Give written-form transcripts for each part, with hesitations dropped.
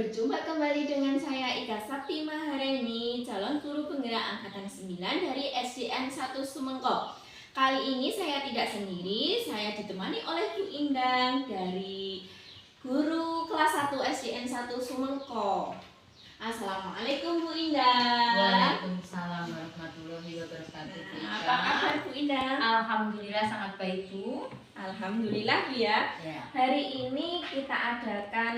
Berjumpa kembali dengan saya Ika Sakti Maharani, calon guru penggerak angkatan 9 dari SDN 1 Sumengkop. Kali ini saya tidak sendiri, saya ditemani oleh Bu Indang dari guru kelas 1 SDN 1 Sumengkop. Assalamualaikum Bu Indang. Waalaikumsalam warahmatullahi wabarakatuh. Apa kabar Bu Indang? Alhamdulillah sangat baik Bu. Alhamdulillah Bu ya. Hari ini kita adakan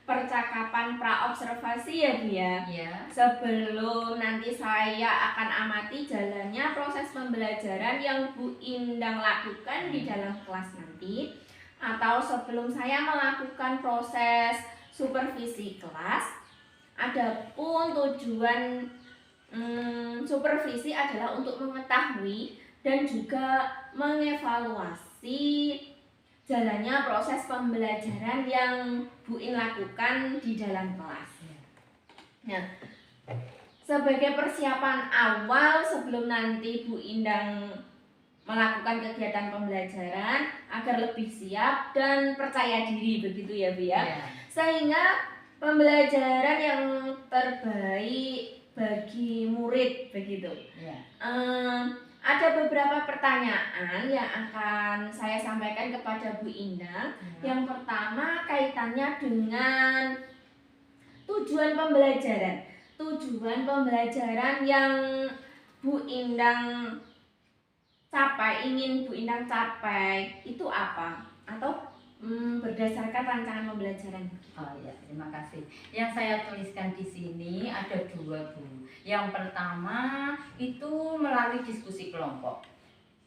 percakapan praobservasi ya Bu ya. Sebelum nanti saya akan amati jalannya proses pembelajaran yang Bu Indang lakukan di dalam kelas nanti, atau sebelum saya melakukan proses supervisi kelas. Adapun tujuan supervisi adalah untuk mengetahui dan juga mengevaluasi jalannya proses pembelajaran yang Bu In lakukan di dalam kelas. Nah, sebagai persiapan awal sebelum nanti Bu Indang melakukan kegiatan pembelajaran agar lebih siap dan percaya diri, begitu ya Bu ya. Sehingga pembelajaran yang terbaik bagi murid, begitu. Ada beberapa pertanyaan yang akan saya sampaikan kepada Bu Indang. Yang pertama kaitannya dengan tujuan pembelajaran. Tujuan pembelajaran yang Bu Indang ingin Bu Indang capai itu apa? Atau berdasarkan rancangan pembelajaran. Terima kasih. Yang saya tuliskan di sini ada dua Bu. Yang pertama itu melalui diskusi kelompok.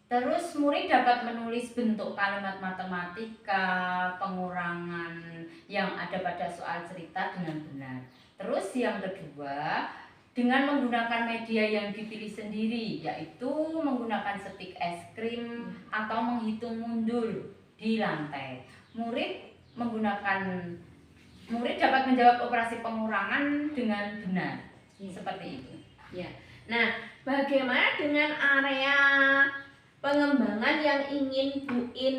Terus murid dapat menulis bentuk kalimat matematika, pengurangan yang ada pada soal cerita dengan benar. Terus yang kedua, dengan menggunakan media yang dipilih sendiri, yaitu menggunakan stik es krim atau menghitung mundur di lantai. Murid dapat menjawab operasi pengurangan dengan benar. Seperti itu. Nah, bagaimana dengan area pengembangan yang ingin Bu In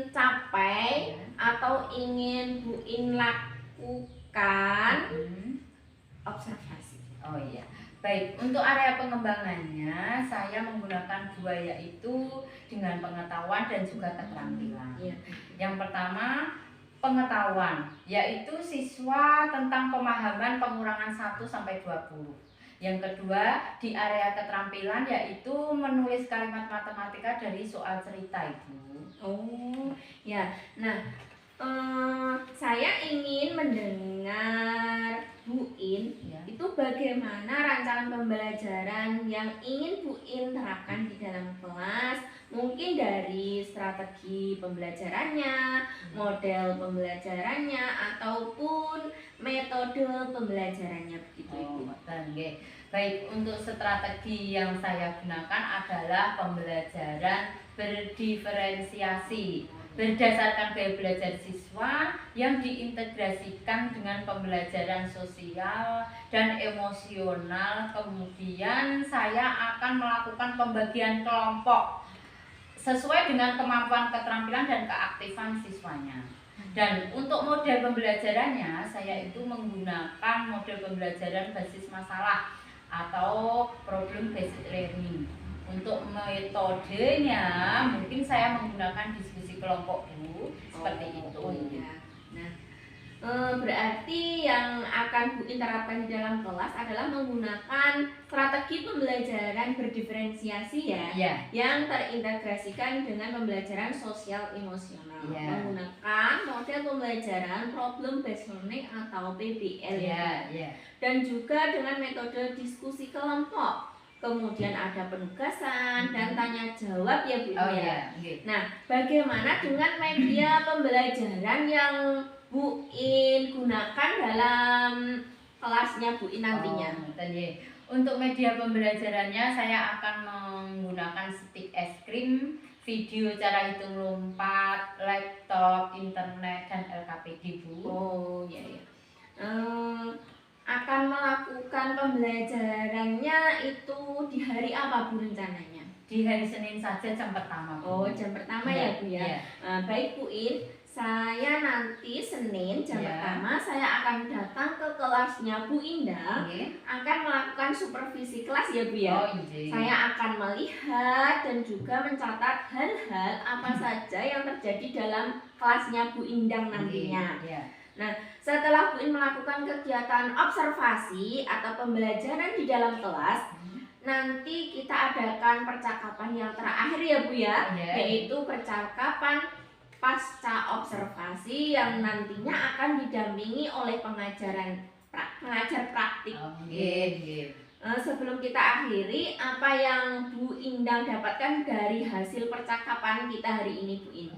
capai atau ingin Bu In lakukan observasi? Baik, untuk area pengembangannya saya menggunakan dua, yaitu dengan pengetahuan dan juga keterampilan. Yang pertama, pengetahuan, yaitu siswa tentang pemahaman pengurangan 1 sampai 20. Yang kedua, di area keterampilan, yaitu menulis kalimat matematika dari soal cerita, Ibu. Saya ingin mendengar Bu In itu bagaimana rancangan pembelajaran yang ingin Bu In terapkan di dalam kelas, mungkin dari strategi pembelajarannya, model pembelajarannya, ataupun metode pembelajarannya, begitu Ibu. Baik, untuk strategi yang saya gunakan adalah pembelajaran berdiferensiasi berdasarkan gaya belajar siswa yang diintegrasikan dengan pembelajaran sosial dan emosional. Kemudian saya akan melakukan pembagian kelompok sesuai dengan kemampuan, keterampilan, dan keaktifan siswanya. Dan untuk model pembelajarannya, saya itu menggunakan model pembelajaran basis masalah atau problem based learning. Untuk metodenya mungkin saya menggunakan diskusi kelompok dulu, seperti itu. Berarti yang akan Bu In terapkan di dalam kelas adalah menggunakan strategi pembelajaran berdiferensiasi yang terintegrasikan dengan pembelajaran sosial emosional. Menggunakan model pembelajaran problem based learning atau PBL. Dan juga dengan metode diskusi kelompok. Kemudian ada penugasan dan tanya jawab ya Bu. Nah, bagaimana dengan media pembelajaran yang Bu In gunakan dalam kelasnya Bu In nantinya? Untuk media pembelajarannya saya akan menggunakan stik es krim, video cara hitung lompat, laptop, internet, dan LKPD Bu. Akan melakukan pembelajarannya itu di hari apa Bu rencananya? Di hari Senin saja, jam pertama Bu. Jam pertama ya Bu ya. Baik Bu In, saya nanti Senin jam pertama saya akan datang ke kelasnya Bu Indah akan melakukan supervisi kelas ya Bu ya. Saya akan melihat dan juga mencatat hal-hal apa saja yang terjadi dalam kelasnya Bu Indah nantinya. Nah, setelah Bu In melakukan kegiatan observasi atau pembelajaran di dalam kelas, nanti kita adakan percakapan yang terakhir ya Bu ya, yaitu percakapan pasca observasi yang nantinya akan didampingi oleh pengajar praktik. Sebelum kita akhiri, apa yang Bu Indang dapatkan dari hasil percakapan kita hari ini Bu In?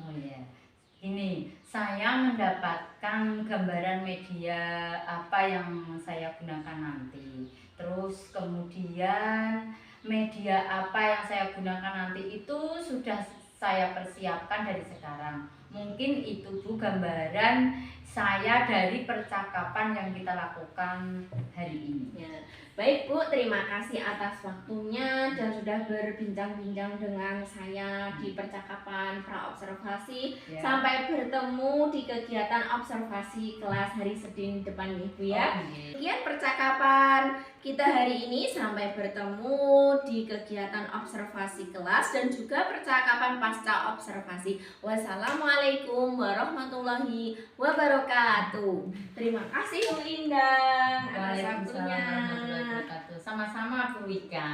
Ini saya mendapatkan gambaran media apa yang saya gunakan nanti. Terus kemudian media apa yang saya gunakan nanti itu sudah saya persiapkan dari sekarang. Mungkin itu Bu gambaran saya dari percakapan yang kita lakukan hari ini. Baik Bu, terima kasih atas waktunya dan sudah berbincang-bincang dengan saya di percakapan pra-observasi. Sampai bertemu di kegiatan observasi kelas hari Senin depan ya Bu ya. Sekian percakapan kita hari ini, sampai bertemu di kegiatan observasi kelas dan juga percakapan pasca observasi. Wassalamualaikum warahmatullahi wabarakatuh. Terima kasih Bu Indah atas waktunya. Sama-sama Bu Wika.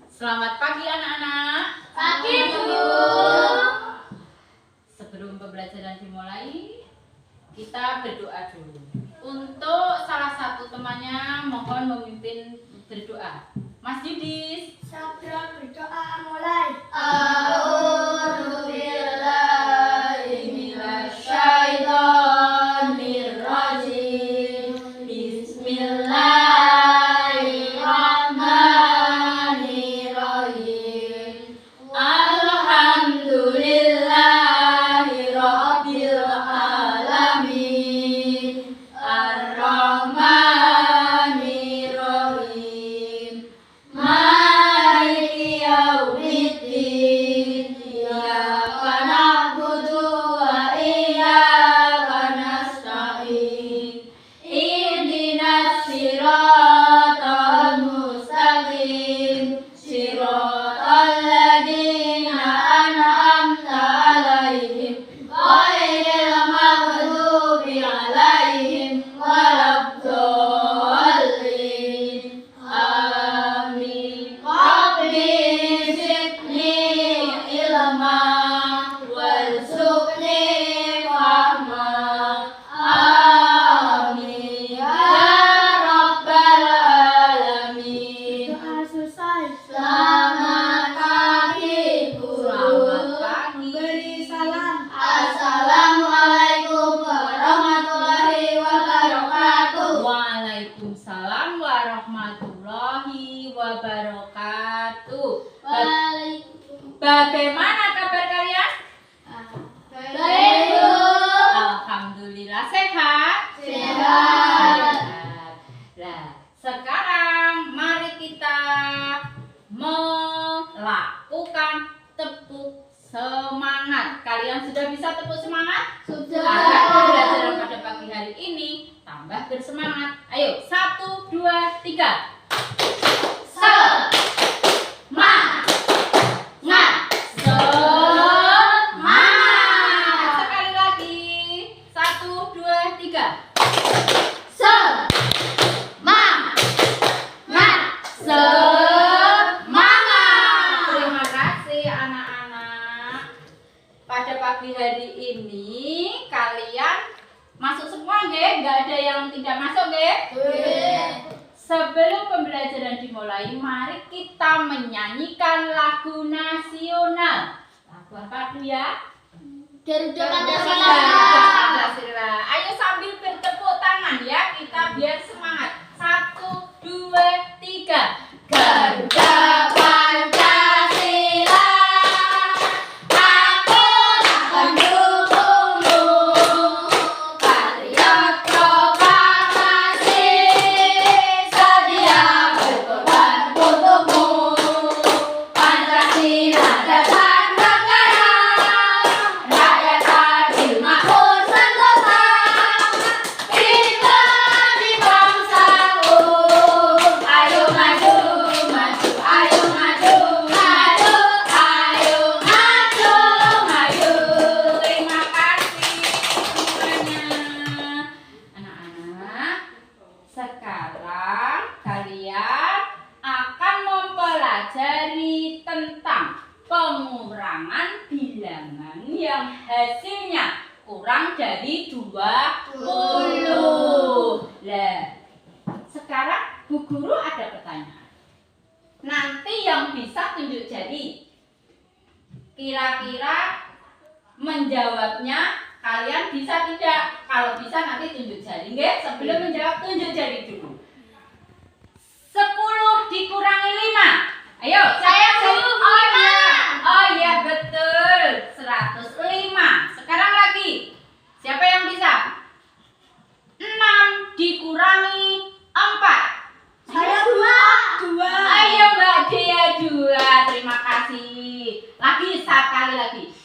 Selamat pagi anak-anak. Pagi Bu. Sebelum pembelajaran dimulai, kita berdoa dulu. Untuk salah satu temannya mohon memimpin berdoa. Mas Yudis. Sabda berdoa mulai. A'udzubillahiminasyaitonirrajim. Bismillahirrahmanirrahim. Alhamdulillahirabbil alamin. Ar-Rahmanir-Rahim. Maliki yaumiddin. Iyyaka na'budu wa iyyaka nasta'in. Ihdinas siratal mustaqim. Siratal ladzina an'amta 'alaihim ghairil maghdubi 'alaihim waladdallin. Amin. Rabbi zidni ilma warzuqni fahma. Amin ya rabbal alamin. Selamat pagi guru. Beri salam. Assalamualaikum warahmatullahi wabarakatuh. Waalaikumsalam warahmatullahi wabarakatuh. Bagaimana kabar kalian? Baik Bu. Alhamdulillah sehat. Sehat. Nah, sekarang mari kita melakukan tepuk semangat. Kalian sudah bisa tepuk semangat? Sudah. Agar pembelajaran pada pagi hari ini tambah bersemangat. Ayo, 1, 2, 3. Semangat. Sekali lagi. 1, 2, 3. Terima kasih anak-anak. Pada pagi hari ini kalian masuk semua nggih? Nggak ada yang tidak masuk nggih? Sebelum pembelajaran dimulai, mari kita menyanyikan lagu nasional. Lagu apa dulu ya? Garuda Pancasila. Pancasila. Ayo sambil bertepuk tangan ya, kita biar semangat. 1, 2, 3. Garuda Pancasila, aku akan dukungmu. Patriot Propaganda. Nggih, sebelum menjawab tunjuk jari dulu. 10 dikurangi 5. Ayo, Saya Oh iya betul. 105. Sekarang lagi. Siapa yang bisa? 6 dikurangi 4. Saya 2. Ayo Mbak Dea 2. Terima kasih. Lagi sekali lagi.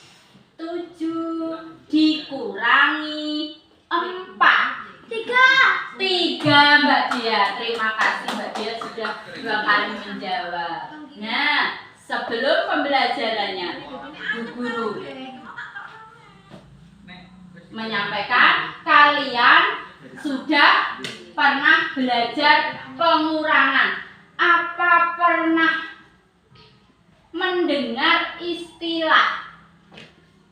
7 dikurangi 4. 3 Mbak Dea. Terima kasih Mbak Dea sudah 2 kali menjawab. Nah, sebelum pembelajarannya Bu Guru menyampaikan kalian sudah pernah belajar pengurangan. Apa pernah mendengar istilah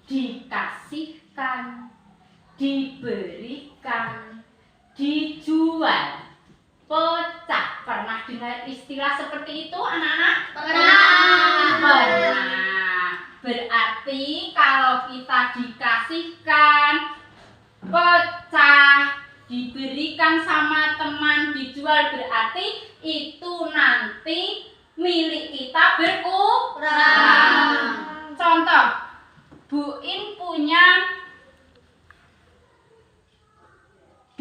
dikasihkan, diberikan, dijual, pecah? Pernah dengar istilah seperti itu anak-anak? Pernah. Berarti kalau kita dikasihkan, pecah, diberikan sama teman, dijual, berarti itu nanti milik kita berkurang. Contoh, Bu In punya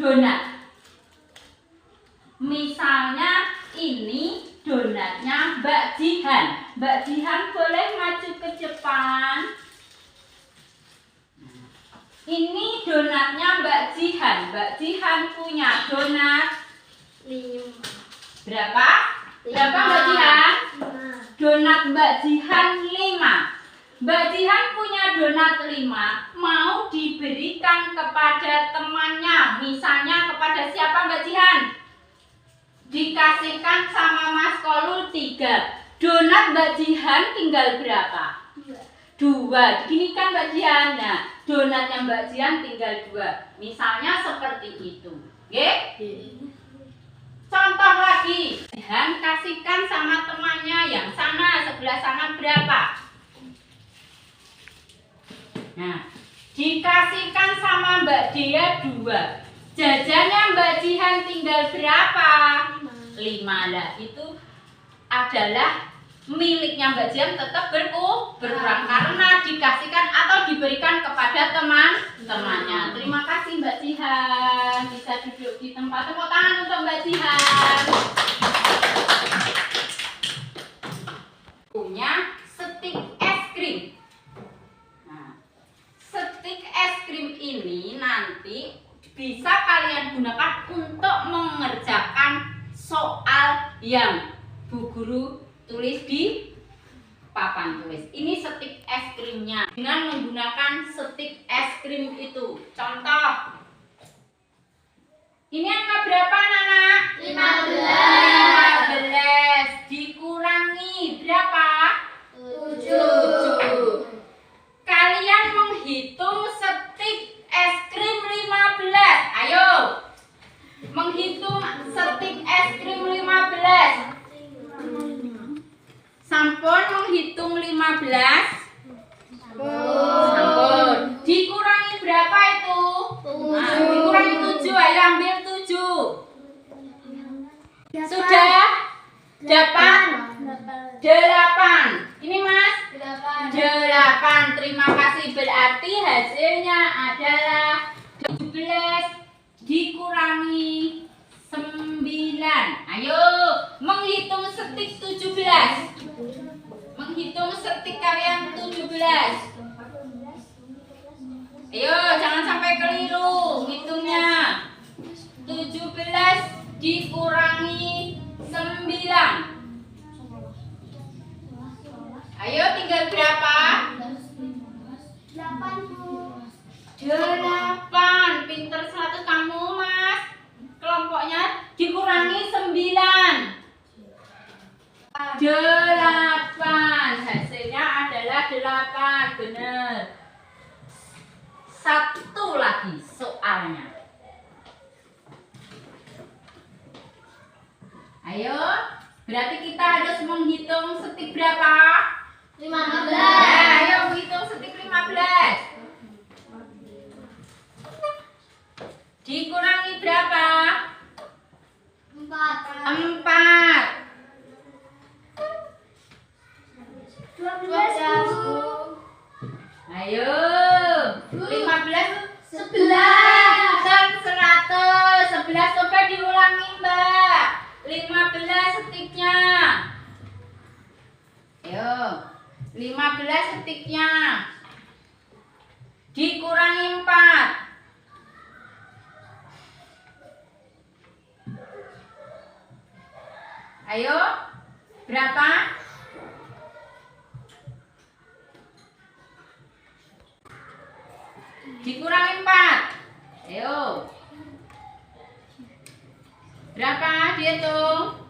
donat. Misalnya ini donatnya Mbak Jihan. Mbak Jihan boleh maju ke depan. Ini donatnya Mbak Jihan. Mbak Jihan punya donat 5. berapa? Berapa Mbak Jihan? Donat Mbak Jihan 5. Mbak Jihan punya donat 5, mau diberikan kepada temannya. Misalnya kepada siapa Mbak Jihan? Dikasihkan sama Mas Kolul 3. Donat Mbak Jihan tinggal berapa? 2. Gini kan Mbak Jihan. Nah, donatnya Mbak Jihan tinggal 2. Misalnya seperti itu. Oke? Contoh lagi. Jihan kasihkan sama temannya yang sana, sebelah sana berapa? Nah, dikasihkan sama Mbak Dea 2. Jajannya Mbak Jihan tinggal berapa? 5. Lah, itu adalah miliknya Mbak Jihan, tetap berkurang karena dikasihkan atau diberikan kepada teman-temannya. Terima kasih Mbak Jihan. Bisa duduk di tempat. Tepuk tangan untuk Mbak Jihan. Punya stik es krim. Nah, stik es krim ini nanti bisa kalian gunakan untuk mengerjakan soal yang Bu Guru tulis di papan tulis. Ini stik es krimnya dengan menggunakan stik es krim itu. Contoh. Ini angka berapa anak-anak? 15 dikurangi berapa? 7. Kalian menghitung stik es krim 15. Ayo. Menghitung stik es krim 15. Sampun menghitung 15. Sampun. Dikurangi berapa itu? Nah, dikurangi 7. Ayo ambil 7. Sudah? Dapat? 8. Ini Mas? 8. Terima kasih. Berarti hasilnya adalah 17 dikurangi 9. Ayo menghitung stik 17. Menghitung stik kalian 17. Ayo jangan sampai keliru hitungnya. 17 dikurangi 9. Ayo tinggal berapa? 8. Pinter 100 kamu Mas. Kelompoknya dikurangi 9. 8. Hasilnya adalah 8. Benar. Satu lagi soalnya. Ayo. Berarti kita harus menghitung stik berapa? 15. Ya, ayo menghitung stik 15. Dikurangi berapa? coba diulangi Mbak. 15 setiknya. Ayo, 15 setiknya dikurangi 4. Ayo, berapa? Dikurangi 4. Ayo. Berapa? Dihitung.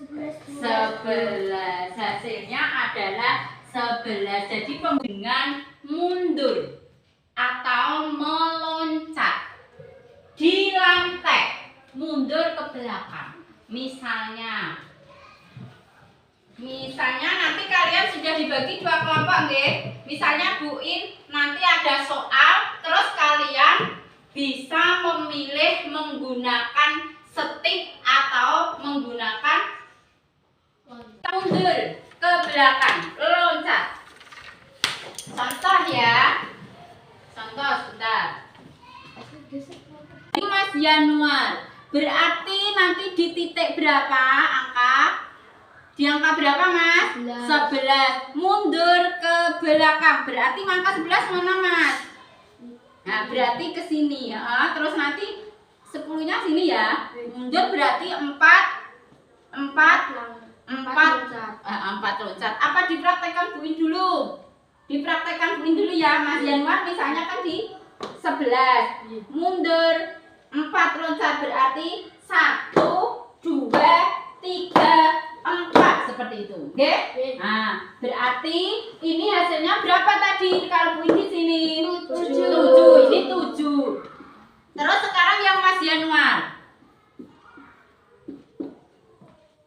11. Hasilnya adalah 11. Jadi pembengan mundur atau meloncat di lantai, mundur ke belakang. Misalnya nanti kalian sudah dibagi 2 kelompok nggih. Misalnya Bu In nanti ada soal, terus kalian bisa memilih menggunakan stick atau menggunakan mundur ke belakang, loncat. Contoh ya. Contoh sebentar. Ini Mas Januar. Berarti nanti di titik berapa angka? Di angka berapa Mas? 11. Mundur ke belakang. Berarti angka 11 mana Mas? Nah, berarti ke sini ya. Terus nanti 10-nya sini ya. Mundur berarti 4 loncat. Apa dipraktekkan Bu In dulu? Dipraktekkan Bu In dulu ya Mas Januar. Misalnya kan di 11. Mundur 4 loncat berarti 1, 2, 3, 4 seperti itu. Oke? Nah, berarti ini hasilnya berapa tadi kalau Bu In di sini? 7. Ini 7. Terus sekarang yang Mas Januar.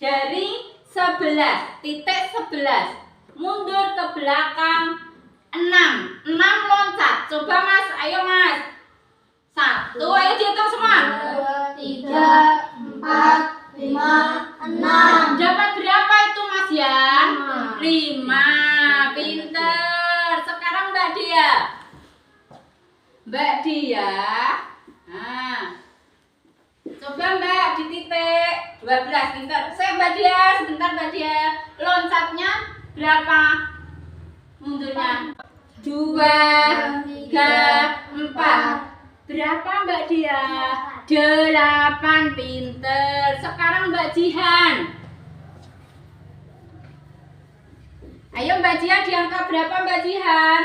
Dari 11, titik 11. Mundur ke belakang 6. 6 loncat. Coba Mas, ayo Mas. 1, ayo dihitung semua. 2, 3, 4, 5, 6. Dapat berapa itu Mas Yan? 5. Pinter. Sekarang Mbak Dia. Mbak Dia. Nah. Coba Mbak di titik 12. Pinter. Saya Mbak Dia, sebentar Mbak Dia. Loncatnya berapa? Mundurnya 2, 3, 4. Berapa Mbak Dia? 8. Pinter. Sekarang Mbak Jihan. Ayo Mbak Jihan, di angka berapa Mbak Jihan?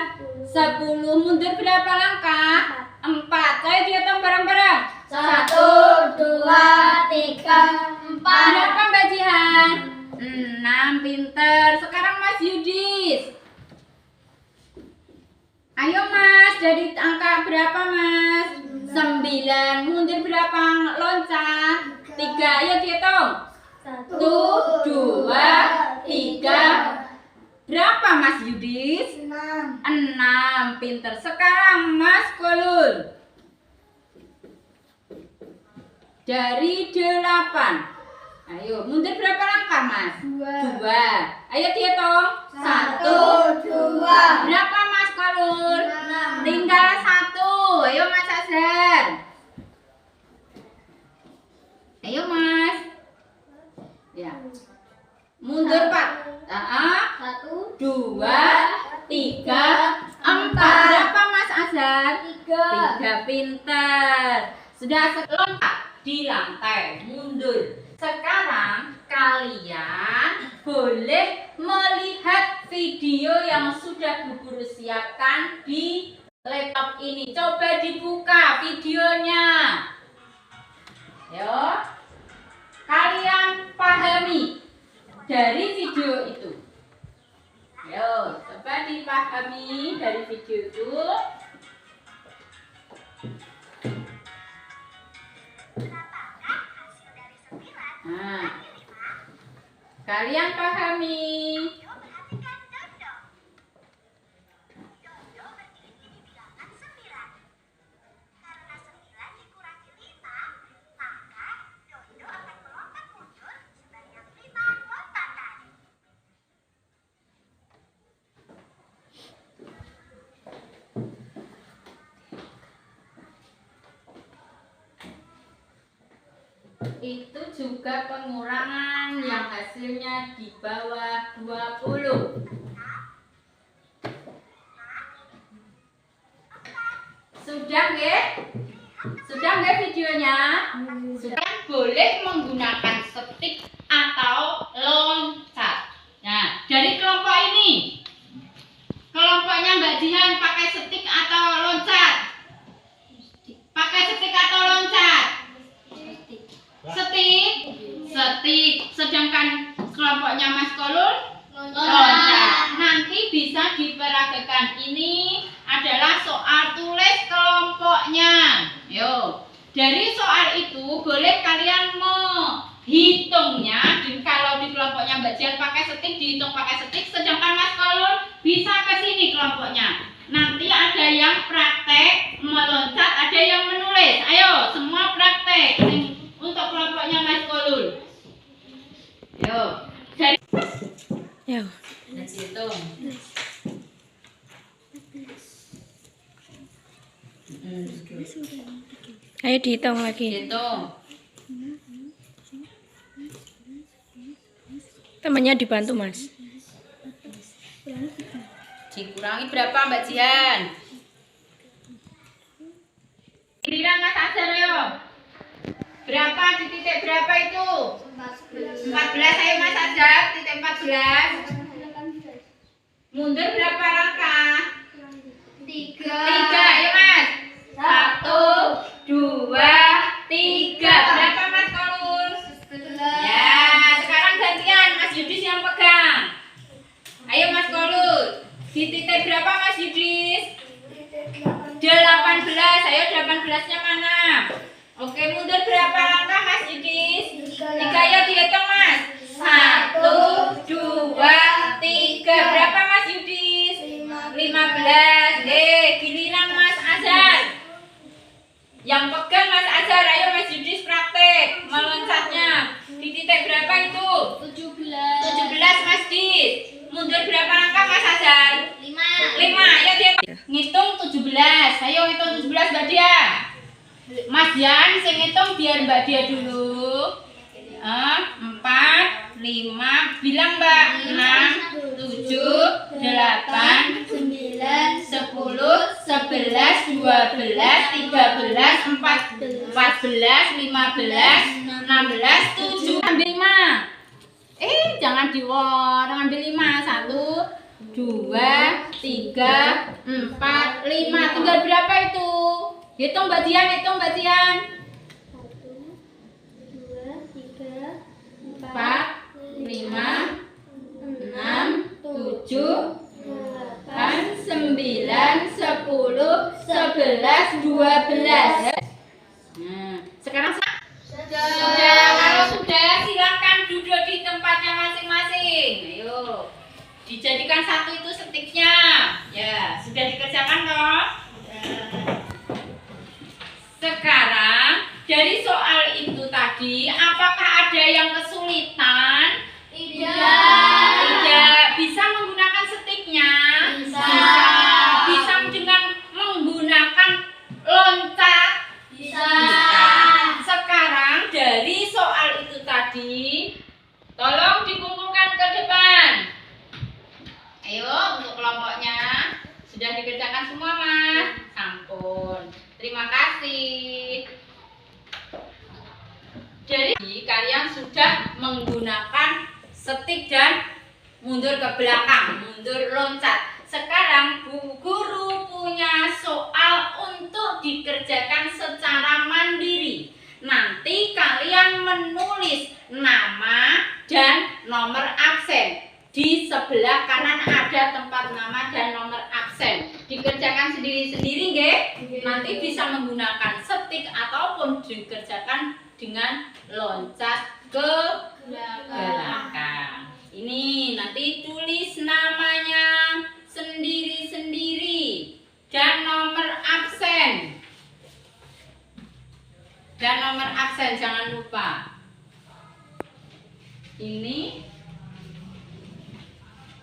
10. Mundur berapa langkah? 4. Ayo dihitung bareng-bareng. 1, 2, 3, 4. Berapa Mbak Jihan? 6. Pinter. Sekarang Mas Yudis. Ayo Mas, dari angka berapa Mas? 9. Mundur berapa loncat? 3. Ayo dihitung. 1, 2, 3. Berapa Mas Yudis? 6. Pinter. Sekarang Mas Kolul. Dari 8. Ayo, mundur berapa langkah Mas? 2. Ayo dihitung. 1, 2. Berapa Mas Kolul? 6. Tinggal 1. Ayo Mas Azhar. Ayo Mas. Ya. Mundur 4. 1, 2, 3, 4. Berapa Mas Azhar? 3. Pinter. Sudah loncat di lantai, mundur. Sekarang kalian boleh melihat video yang sudah Bu Guru siapkan di laptop ini. Coba dibuka videonya. Yo. Kalian pahami dari video itu. Yo, coba dipahami dari video itu. Nah, kalian pahami. itu juga pengurangan yang hasilnya di bawah 20. Sudah nggih? Sudah nggih videonya? Sudah. Boleh menggunakan stik atau loncat. Nah, dari kelompok ini, kelompoknya Mbak Jihan pakai stik atau loncat? Pakai stik atau loncat? Stik. Sedangkan kelompoknya Mas Kolul loncat. Nanti bisa diperagakan. Ini adalah soal tulis kelompoknya. Yo. Dari soal itu boleh kalian menghitungnya. Kalau di kelompoknya Mbak Jihan pakai stik, dihitung pakai stik. Sedangkan Mas Kolul bisa ke sini kelompoknya. Nanti ada yang praktek meloncat, ada yang menulis. Ayo, semua praktek untuk kelompoknya Mas Kolul. Yo, dari hitung. Ayo dihitung lagi. Hitung. Temannya dibantu, Mas. Dikurangi berapa Mbak Jihan? Giliran Mas Azhar yo. Berapa di titik berapa itu? 14. Ayo Mas Azhar, titik 14. Mundur berapa langkah? 3. Ayo Mas. 1, 2, 3. Berapa Mas Kolul? 11. Ya, sekarang gantian Mas Yudis yang pegang. Ayo Mas Kolul. Di titik berapa Mas Yudis? 18. Ayo 18-nya mana? Oke, mundur berapa langkah Mas Yudis? 3. Ayo dihitung Mas. 1, 2, 3. Berapa Mas Yudis? 15. Giliran Mas Azhar. Yang pegang Mas Azhar. Ayo Mas Yudis praktek meloncatnya. Di titik berapa itu? 17 Mas Dis. Mundur berapa langkah Mas Azhar? 5. Ayo dia ngitung 17. Ayo ngitung 17 Mbak Dia. Mas Jan, saya ngitung biar Mbak Dia dulu. 4, 5. Bilang Mbak. 6, 7, 8, 9, 10, 11, 12, 13, 14, 15, 16, 7. Ambil 5. Jangan diworong, ambil 5. 1, 2, 3, 4, 5. Tinggal berapa itu? Hitung Mbak Dian, hitung Mbak Dian. 4, 5, 6, 7, 8, 9, 10, 11, 12. Nah, sekarang sudah. Kalau sudah silakan duduk di tempatnya masing-masing. Ayo. Dijadikan satu itu stiknya. Ya, sudah dikerjakan toh? Sekarang dari soal itu tadi, apakah ada yang kesulitan? Tidak. Bisa menggunakan stiknya? Bisa. Bisa dengan menggunakan loncat? Bisa. Sekarang dari soal itu tadi, tolong dikumpulkan ke depan. Ayo, untuk kelompoknya sudah dikerjakan semua Mas? Sampun. Terima kasih. Jadi kalian sudah menggunakan stik dan mundur ke belakang, mundur loncat. Sekarang Bu Guru punya soal untuk dikerjakan secara mandiri. Nanti kalian menulis nama dan nomor absen. Di sebelah kanan ada tempat nama dan nomor absen. Dikerjakan sendiri-sendiri nggih? Nanti bisa menggunakan stik ataupun dikerjakan dengan loncat ke belakang. Ini nanti tulis namanya sendiri-sendiri dan nomor absen. Dan nomor absen jangan lupa. Ini.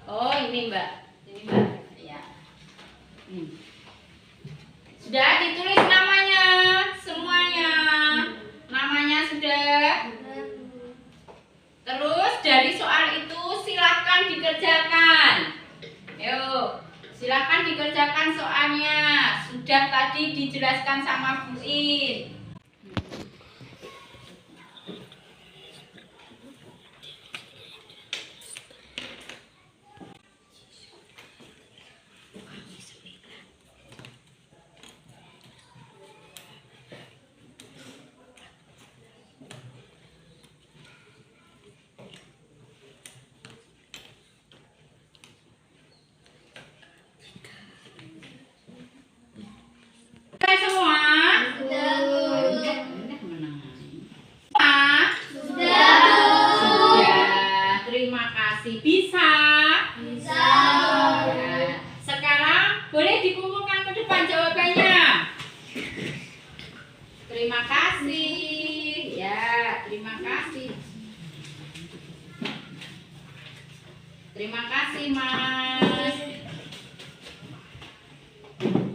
Oh, ini Mbak. Ini Mbak. Ya. Sudah ditulis namanya semuanya. Namanya sudah. dikerjakan soalnya. Sudah tadi dijelaskan sama Bu In. Semua? Sudah. Terima kasih. Bisa? Ya. Sekarang boleh dikumpulkan ke depan jawabannya. Terima kasih. Ya, terima kasih. Terima kasih, Mas.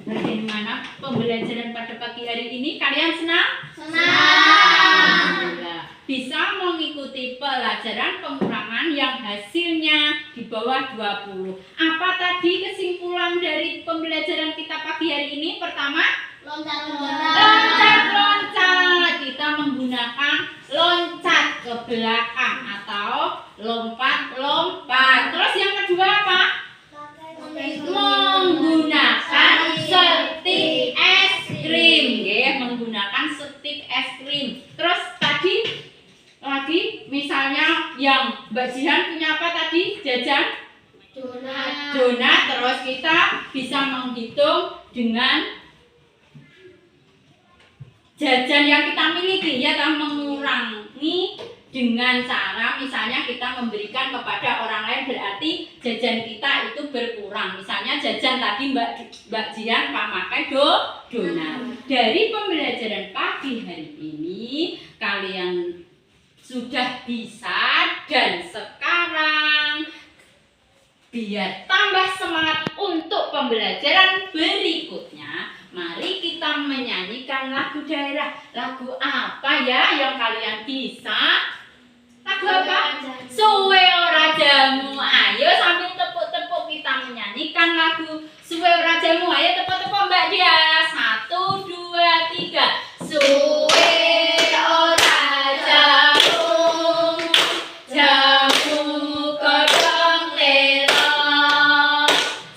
Bagaimana pembelajaran pada pagi hari ini? Kalian senang? Alhamdulillah. Bisa mengikuti pelajaran pengurangan yang hasilnya di bawah 20. Apa tadi kesimpulan dari pembelajaran kita pagi hari ini? Pertama, loncat-loncat. Kita menggunakan loncat ke belakang atau lompat-lompat. Terus yang kedua apa? Menggunakan stik es krim, ya, menggunakan stik es krim. Terus tadi lagi misalnya yang Mbak Jihan punya apa tadi? Jajan donat. Terus kita bisa menghitung dengan jajan yang kita miliki, ya, mengurangi dengan cara misalnya kita memberikan kepada orang lain, berarti jajan kita itu berkurang. Misalnya jajan tadi Mbak Jian pakai donat. Dari pembelajaran pagi hari ini kalian sudah bisa, dan sekarang biar tambah semangat untuk pembelajaran berikutnya, mari kita menyanyikan lagu daerah. Lagu apa ya yang kalian bisa? Lagu apa? Suwe ora jamu. Ayo sambil tepuk-tepuk kita menyanyikan lagu Suwe ora jamu. Ayo tepuk-tepuk Mbak Dia. 1, 2, 3. Suwe ora jamu, jamu kodong telo.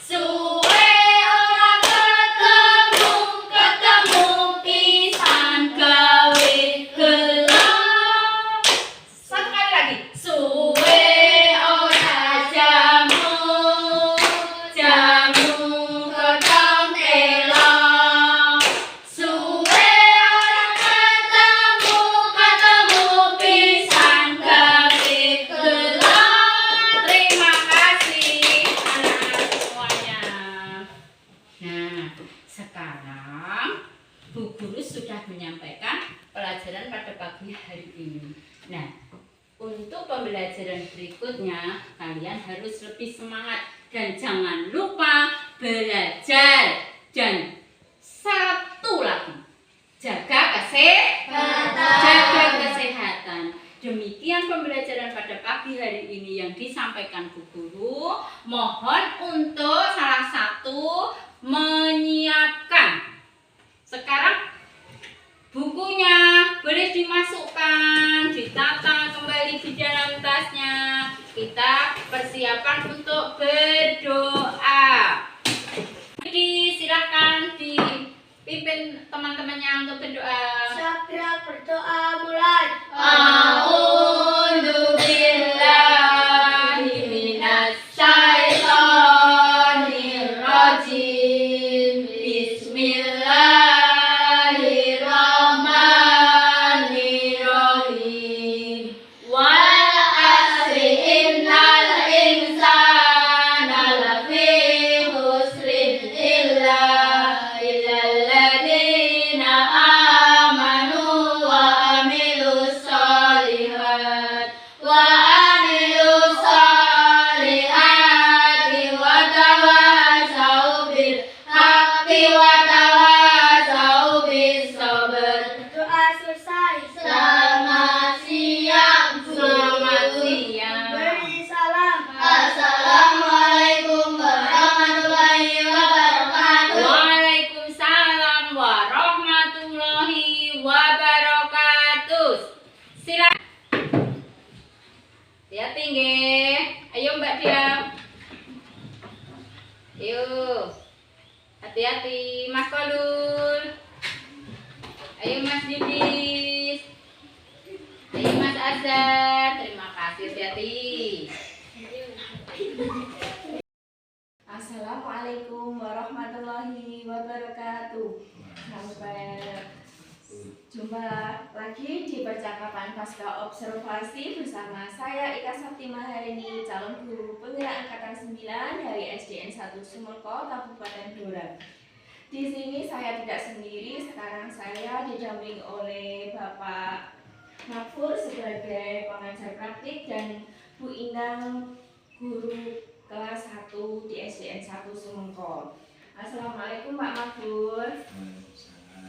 Suwe ora ketemu pisan gawe gelo. Satu kali lagi. Suwe ora jamu, jamu kodong telo. Suwe ora ketemu pisan gawe gelo. Terima kasih anak-anak semuanya. Nah, sekarang Bu Guru sudah menyampaikan pelajaran pada pagi hari ini. Nah, untuk pembelajaran berikutnya kalian harus lebih semangat dan jangan lupa belajar. Dan satu lagi, jaga kesehatan. Demikian pembelajaran pada pagi hari ini yang disampaikan Bu Guru. Mohon untuk salah satu menyiapkan. Sekarang bukunya boleh dimasukkan, ditata kembali di dalam tasnya. Kita persiapan untuk berdoa. Jadi silakan dipimpin teman-temannya untuk berdoa. Segera berdoa mulai. A'udzubillahi minasyaitonirrajim. Bismillahirrahmanirrahim. Wal asri innal insana lafi khusrin illa illalladzina amanu wa amilus solihat wa Hati-hati nggih. Ayo Mbak Diam. Ayo. Hati-hati Mas Kolul. Ayo Mas Didis. Ayo Mas Azhar. Terima kasih, hati-hati. Assalamualaikum warahmatullahi wabarakatuh. Sampai jumpa lagi di percakapan pasca observasi bersama saya Ika Sakti Maharini, calon guru penggerak angkatan 9 dari SDN 1 Sumelko, Kabupaten Blora. Di sini saya tidak sendiri, sekarang saya didampingi oleh Bapak Mahfur sebagai pengajar praktik dan Bu Indang guru kelas 1 di SDN 1 Sumelko. Assalamualaikum Pak Mahfur.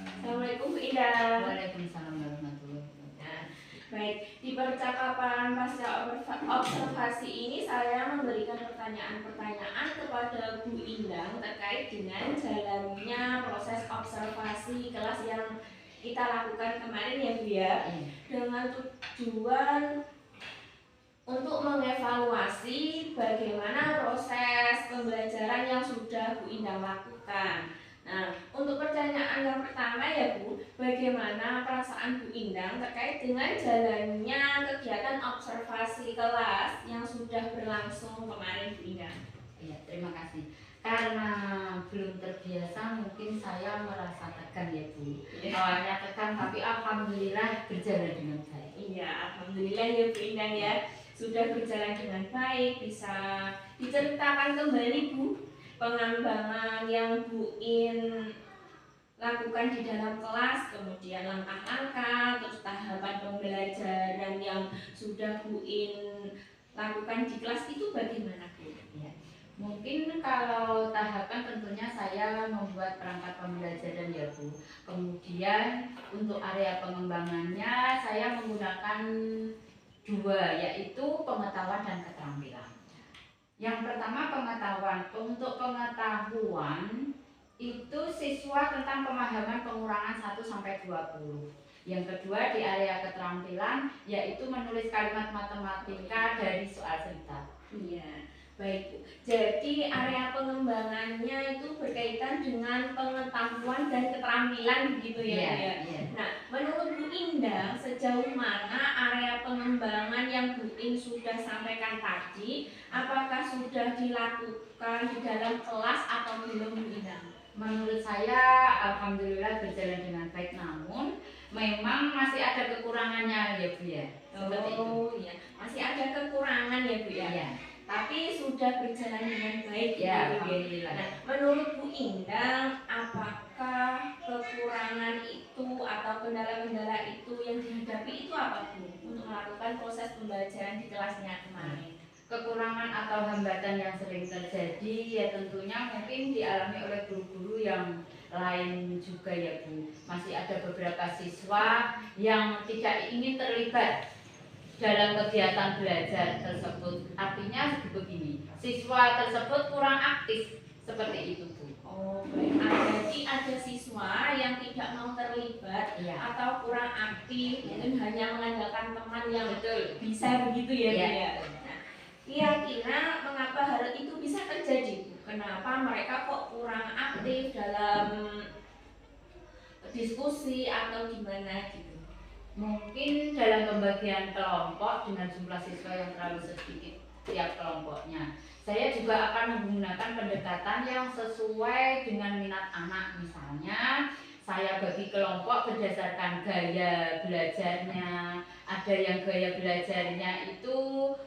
Assalamualaikum Bu Indang. Waalaikumsalam warahmatullahi wabarakatuh. Baik, di percakapan pasca observasi ini saya memberikan pertanyaan-pertanyaan kepada Bu Indang terkait dengan jalannya proses observasi kelas yang kita lakukan kemarin ya Bu ya, dengan tujuan untuk mengevaluasi bagaimana proses pembelajaran yang sudah Bu Indang lakukan. Nah, untuk pertanyaan yang pertama ya Bu, bagaimana perasaan Bu Indang terkait dengan jalannya kegiatan observasi kelas yang sudah berlangsung kemarin Bu Indang? Iya, terima kasih. Karena belum terbiasa mungkin saya merasa tegang ya Bu. Awalnya tegang tapi alhamdulillah berjalan dengan baik. Iya, alhamdulillah ya Bu Indang ya, sudah berjalan dengan baik. Bisa diceritakan kembali Bu pengembangan yang Bu In lakukan di dalam kelas, kemudian langkah-langkah, terus tahapan pembelajaran yang sudah Bu In lakukan di kelas itu bagaimana Bu? Ya. Mungkin kalau tahapan tentunya saya membuat perangkat pembelajaran ya Bu. Kemudian untuk area pengembangannya saya menggunakan dua, yaitu pengetahuan dan keterampilan. Yang pertama pengetahuan. Untuk pengetahuan itu siswa tentang pemahaman pengurangan 1-20. Yang kedua di area keterampilan yaitu menulis kalimat matematika dari soal cerita. Iya, baik Bu. Jadi area pengembangannya itu berkaitan dengan pengetahuan dan keterampilan begitu ya Bu ya. Nah, menurut Bu Indang sejauh mana area pengembangan yang Bu In sudah sampaikan tadi, apakah sudah dilakukan di dalam kelas atau belum Bu Indang? Menurut saya alhamdulillah berjalan dengan baik, namun memang masih ada kekurangannya ya Bu ya. Oh iya, masih ada kekurangan ya Bu ya. Iya. Tapi sudah berjalan dengan baik ya, alhamdulillah. Nah, menurut Bu Indang, apakah kekurangan itu atau kendala-kendala itu yang dihadapi itu apa Bu untuk melakukan proses pembelajaran di kelasnya kemarin? Kekurangan atau hambatan yang sering terjadi ya tentunya mungkin dialami oleh guru-guru yang lain juga ya Bu. Masih ada beberapa siswa yang tidak ingin terlibat dalam kegiatan belajar tersebut. Artinya begini, siswa tersebut kurang aktif seperti itu Bu. Oh baik, jadi ada siswa yang tidak mau terlibat atau kurang aktif, mungkin hanya mengandalkan teman yang bisa begitu ya Bu ya. Kira-kira mengapa hal itu bisa terjadi Bu? Kenapa mereka kok kurang aktif dalam diskusi atau gimana gitu? Mungkin dalam pembagian kelompok dengan jumlah siswa yang terlalu sedikit tiap kelompoknya. Saya juga akan menggunakan pendekatan yang sesuai dengan minat anak. Misalnya saya bagi kelompok berdasarkan gaya belajarnya. Ada yang gaya belajarnya itu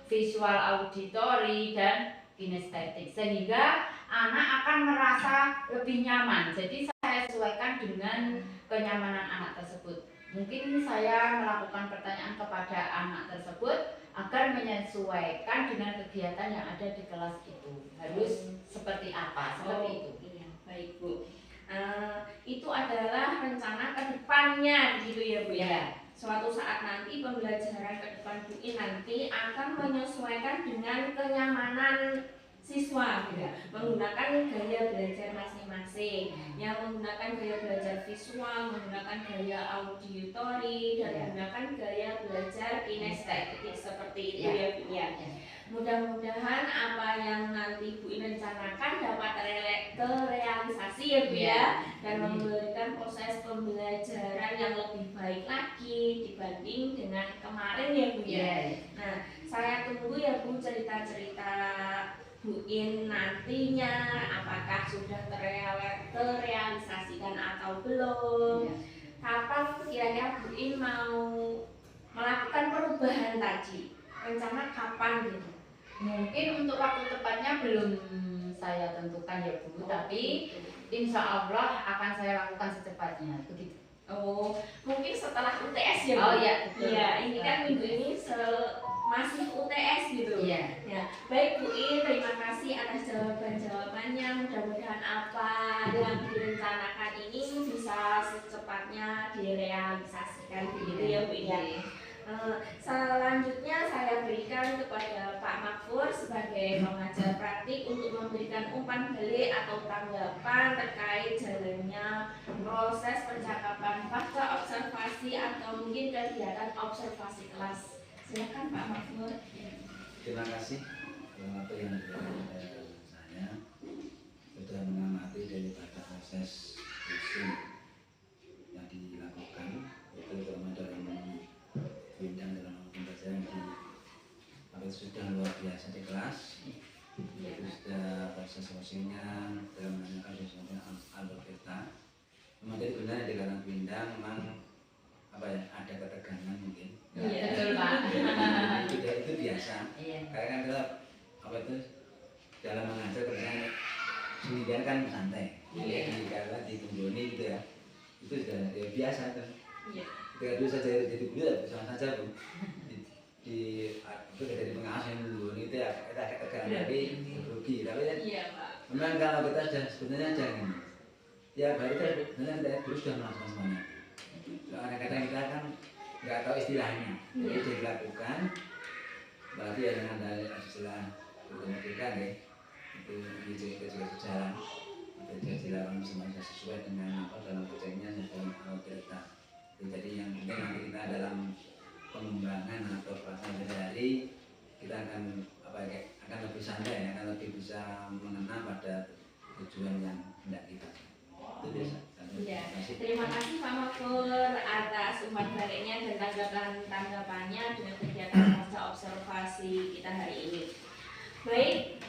visual auditori dan kinestetik, sehingga anak akan merasa lebih nyaman. Jadi saya sesuaikan dengan kenyamanan anak tersebut. Mungkin saya melakukan pertanyaan kepada anak tersebut agar menyesuaikan dengan kegiatan yang ada di kelas itu. Harus seperti apa? Seperti itu. Iya, baik Bu. Itu adalah rencana kedepannya gitu ya Bu ya. Suatu saat nanti pembelajaran ke depan Bu In nanti akan menyesuaikan dengan kenyamanan siswa gitu, menggunakan gaya belajar masing-masing, yang menggunakan gaya belajar visual, menggunakan gaya auditori, dan menggunakan gaya belajar kinestetik seperti itu ya Bu ya. Mudah-mudahan apa yang nanti Bu rencanakan dapat terrealisasi ya Bu ya, dan memberikan proses pembelajaran yang lebih baik lagi dibanding dengan kemarin ya Bu ya. Nah, saya tunggu ya Bu cerita-cerita Bu In nantinya, apakah sudah terrealisasikan atau belum. Kapan kira-kira Bu In mau melakukan perubahan tadi? Rencana kapan gitu? Mungkin untuk waktu tepatnya belum saya tentukan ya Bu, tapi insya Allah akan saya lakukan secepatnya begitu. Oh, mungkin setelah UTS ya Bu? Oh iya, betul. Iya, ini kan minggu ini masih UTS gitu. Iya. Ya, baik Bu In, terima kasih atas jawaban-jawabannya. Mudah-mudahan apa yang direncanakan ini bisa secepatnya direalisasikan begitu ya Bu In. Selanjutnya saya berikan kepada Pak Makfur sebagai pengajar praktik untuk memberikan umpan balik atau tanggapan terkait jalannya proses percakapan pasca observasi atau mungkin kegiatan observasi kelas. Silakan Pak Makfur. Terima kasih apa yang diberikan saya sudah mengamati daripada proses kursi yang dilakukan itu terutama dalam bidang dalam pembelajaran di apa sudah luar biasa di kelas itu sudah proses sosialnya dalam menanyakan sosialnya algoritma materi benar di dalam bidang memang apa ya ada ketegangan mungkin. Iya betul Pak. Itu biasa. Iya. Karena kan kita apa itu dalam mengajar kerjanya sendirian kan santai. Jadi kalau ditunggoni gitu ya itu sudah ya, biasa tuh. Iya. Ketika dulu saya jadi guru ya sama saja Bu. Di itu dari pengawas yang dulu itu ya kita agak tegang tapi rugi. Tapi ya Iya Pak. memang kalau kita sudah sebenarnya jangan ya baru kita sebenarnya dari dulu sudah melakukan semuanya. Soalnya kadang kita kan nggak tahu istilahnya, jadi dilakukan berarti ya dengan ada istilah kemudian ya itu juga sejarah itu dilakukan semuanya sesuai dengan apa dalam kerjanya dalam kita. Jadi yang penting nanti kita dalam pengembangan atau pelaksanaan sehari kita akan apa ya akan lebih santai, akan lebih bisa mengenal pada tujuan yang hendak kita. Itu biasa. Ya, terima kasih Pak Makfur atas umpan baliknya dan tanggapannya dengan kegiatan pasca observasi kita hari ini. Baik,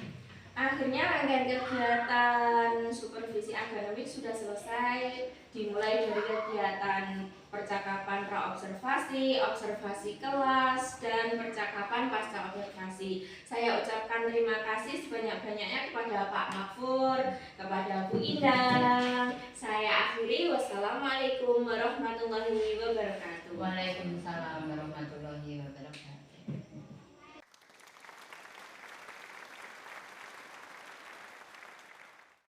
akhirnya rangkaian kegiatan supervisi akademik sudah selesai, dimulai dari kegiatan percakapan pra-observasi, observasi kelas, dan percakapan pasca observasi. Saya ucapkan terima kasih sebanyak-banyaknya kepada Pak Makfur, kepada Bu Indah. Saya akhiri, wassalamualaikum warahmatullahi wabarakatuh. Waalaikumsalam warahmatullahi wabarakatuh.